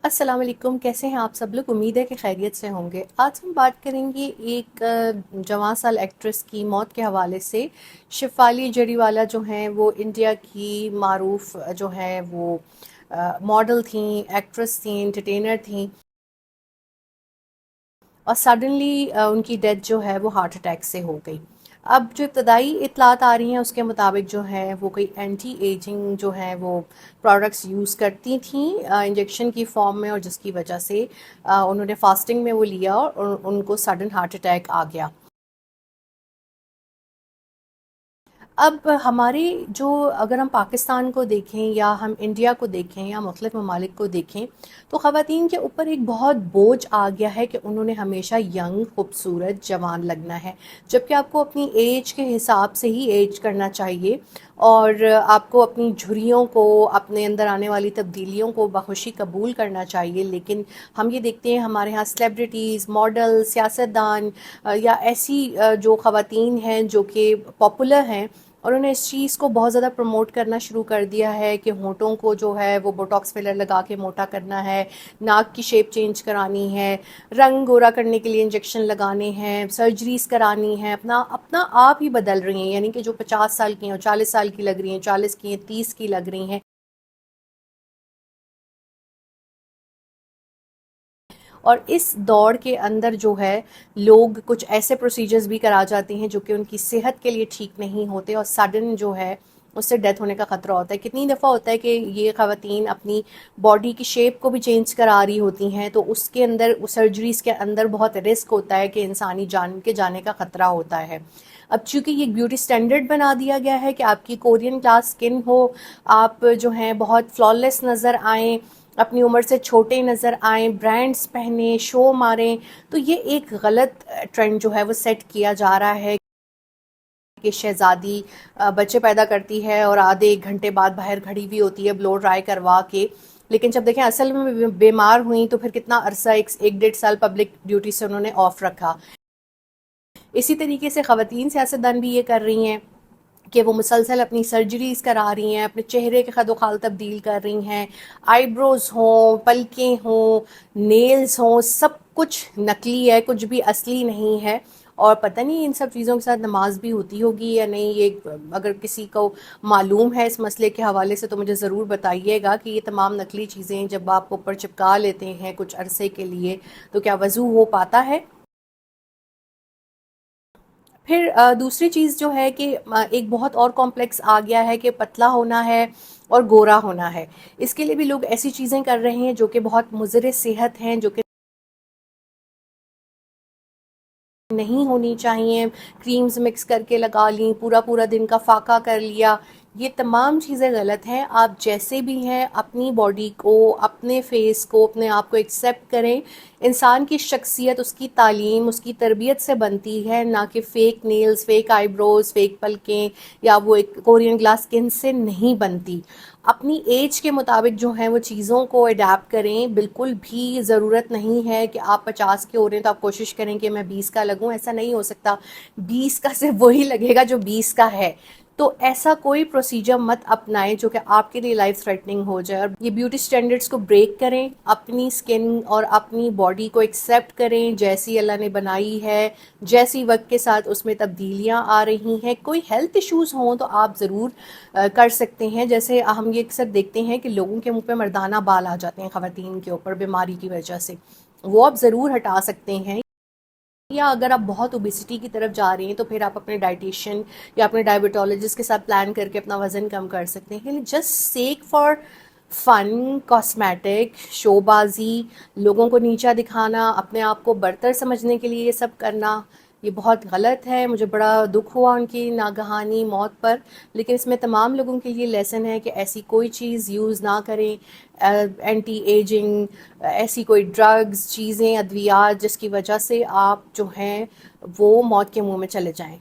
السلام علیکم، کیسے ہیں آپ سب لوگ؟ امید ہے کہ خیریت سے ہوں گے۔ آج ہم بات کریں گے ایک جوان سال ایکٹریس کی موت کے حوالے سے۔ شفالی جریوالا جو ہیں وہ انڈیا کی معروف جو ہیں وہ ماڈل تھیں، ایکٹریس تھیں، انٹرٹینر تھیں، اور سڈنلی ان کی ڈیتھ جو ہے وہ ہارٹ اٹیک سے ہو گئی۔ اب جو ابتدائی اطلاعات آ رہی ہیں اس کے مطابق جو ہے وہ کوئی اینٹی ایجنگ جو ہے وہ پروڈکٹس یوز کرتی تھیں انجیکشن کی فارم میں، اور جس کی وجہ سے انہوں نے فاسٹنگ میں وہ لیا اور ان کو سڈن ہارٹ اٹیک آ گیا۔ اب ہمارے جو اگر ہم پاکستان کو دیکھیں یا ہم انڈیا کو دیکھیں یا مختلف ممالک کو دیکھیں تو خواتین کے اوپر ایک بہت بوجھ آ گیا ہے کہ انہوں نے ہمیشہ ینگ، خوبصورت، جوان لگنا ہے، جبکہ آپ کو اپنی ایج کے حساب سے ہی ایج کرنا چاہیے، اور آپ کو اپنی جھریوں کو، اپنے اندر آنے والی تبدیلیوں کو بخوشی قبول کرنا چاہیے۔ لیکن ہم یہ دیکھتے ہیں ہمارے ہاں سیلیبریٹیز، ماڈل، سیاستدان یا ایسی جو خواتین ہیں جو کہ پاپولر ہیں، اور انہوں نے اس چیز کو بہت زیادہ پروموٹ کرنا شروع کر دیا ہے کہ ہونٹوں کو جو ہے وہ بوٹاکس فلر لگا کے موٹا کرنا ہے، ناک کی شیپ چینج کرانی ہے، رنگ گورا کرنے کے لیے انجیکشن لگانے ہیں، سرجریز کرانی ہیں، اپنا اپنا آپ ہی بدل رہی ہیں، یعنی کہ جو 50 سال کی ہیں اور 40 سال کی لگ رہی ہیں، 40 کی ہیں 30 کی لگ رہی ہیں۔ اور اس دوڑ کے اندر جو ہے لوگ کچھ ایسے پروسیجرز بھی کرا جاتے ہیں جو کہ ان کی صحت کے لیے ٹھیک نہیں ہوتے، اور سڈن جو ہے اس سے ڈیتھ ہونے کا خطرہ ہوتا ہے۔ کتنی دفعہ ہوتا ہے کہ یہ خواتین اپنی باڈی کی شیپ کو بھی چینج کرا رہی ہوتی ہیں، تو اس کے اندر سرجریز کے اندر بہت رسک ہوتا ہے کہ انسانی جان کے جانے کا خطرہ ہوتا ہے۔ اب چونکہ یہ بیوٹی سٹینڈرڈ بنا دیا گیا ہے کہ آپ کی کورین کلاس سکن ہو، آپ جو ہیں بہت فلالیس نظر آئیں، اپنی عمر سے چھوٹے نظر آئیں، برانڈز پہنیں، شو ماریں، تو یہ ایک غلط ٹرینڈ جو ہے وہ سیٹ کیا جا رہا ہے کہ شہزادی بچے پیدا کرتی ہے اور آدھے ایک گھنٹے بعد باہر کھڑی ہوئی ہوتی ہے بلو ڈرائی کروا کے، لیکن جب دیکھیں اصل میں بیمار ہوئیں تو پھر کتنا عرصہ، ایک 1.5 سال پبلک ڈیوٹی سے انہوں نے آف رکھا۔ اسی طریقے سے خواتین سیاستدان بھی یہ کر رہی ہیں کہ وہ مسلسل اپنی سرجریز کرا رہی ہیں، اپنے چہرے کے خد و خال تبدیل کر رہی ہیں، آئی بروز ہوں، پلکیں ہوں، نیلز ہوں، سب کچھ نکلی ہے، کچھ بھی اصلی نہیں ہے۔ اور پتہ نہیں ان سب چیزوں کے ساتھ نماز بھی ہوتی ہوگی یا نہیں، یہ اگر کسی کو معلوم ہے اس مسئلے کے حوالے سے تو مجھے ضرور بتائیے گا کہ یہ تمام نقلی چیزیں جب آپ اوپر چپکا لیتے ہیں کچھ عرصے کے لیے تو کیا وضو ہو پاتا ہے؟ پھر دوسری چیز جو ہے کہ ایک بہت اور کمپلیکس آ گیا ہے کہ پتلا ہونا ہے اور گورا ہونا ہے۔ اس کے لیے بھی لوگ ایسی چیزیں کر رہے ہیں جو کہ بہت مضر صحت ہیں، جو کہ نہیں ہونی چاہیے، کریمز مکس کر کے لگا لیں، پورا پورا دن کا فاقہ کر لیا، یہ تمام چیزیں غلط ہیں۔ آپ جیسے بھی ہیں اپنی باڈی کو، اپنے فیس کو، اپنے آپ کو ایکسیپٹ کریں۔ انسان کی شخصیت اس کی تعلیم، اس کی تربیت سے بنتی ہے، نہ کہ فیک نیلز، فیک آئی بروز، فیک پلکیں یا وہ ایک کورین گلاس سکن سے نہیں بنتی۔ اپنی ایج کے مطابق جو ہیں وہ چیزوں کو اڈیپٹ کریں۔ بالکل بھی ضرورت نہیں ہے کہ آپ 50 کے ہو رہے ہیں تو آپ کوشش کریں کہ میں 20 کا لگوں، ایسا نہیں ہو سکتا۔ 20 کا صرف وہی لگے گا جو 20 کا ہے۔ تو ایسا کوئی پروسیجر مت اپنائیں جو کہ آپ کے لیے لائف تھریٹننگ ہو جائے، اور یہ بیوٹی سٹینڈرڈز کو بریک کریں، اپنی سکن اور اپنی باڈی کو ایکسیپٹ کریں جیسی اللہ نے بنائی ہے، جیسی وقت کے ساتھ اس میں تبدیلیاں آ رہی ہیں۔ کوئی ہیلتھ ایشوز ہوں تو آپ ضرور کر سکتے ہیں، جیسے ہم یہ اکثر دیکھتے ہیں کہ لوگوں کے منہ پہ مردانہ بال آ جاتے ہیں خواتین کے اوپر بیماری کی وجہ سے، وہ آپ ضرور ہٹا سکتے ہیں۔ یا اگر آپ بہت اوبیسٹی کی طرف جا رہے ہیں تو پھر آپ اپنے ڈائٹیشین یا اپنے ڈائبٹولوجسٹ کے ساتھ پلان کر کے اپنا وزن کم کر سکتے ہیں۔ Just sake for fun, cosmetic, show بازی، لوگوں کو نیچا دکھانا، اپنے آپ کو برتر سمجھنے کے لیے یہ سب کرنا، یہ بہت غلط ہے۔ مجھے بڑا دکھ ہوا ان کی ناگہانی موت پر، لیکن اس میں تمام لوگوں کے لیے لیسن ہے کہ ایسی کوئی چیز یوز نہ کریں، اینٹی ایجنگ، ایسی کوئی ڈرگز، چیزیں، ادویات جس کی وجہ سے آپ جو ہیں وہ موت کے منہ میں چلے جائیں۔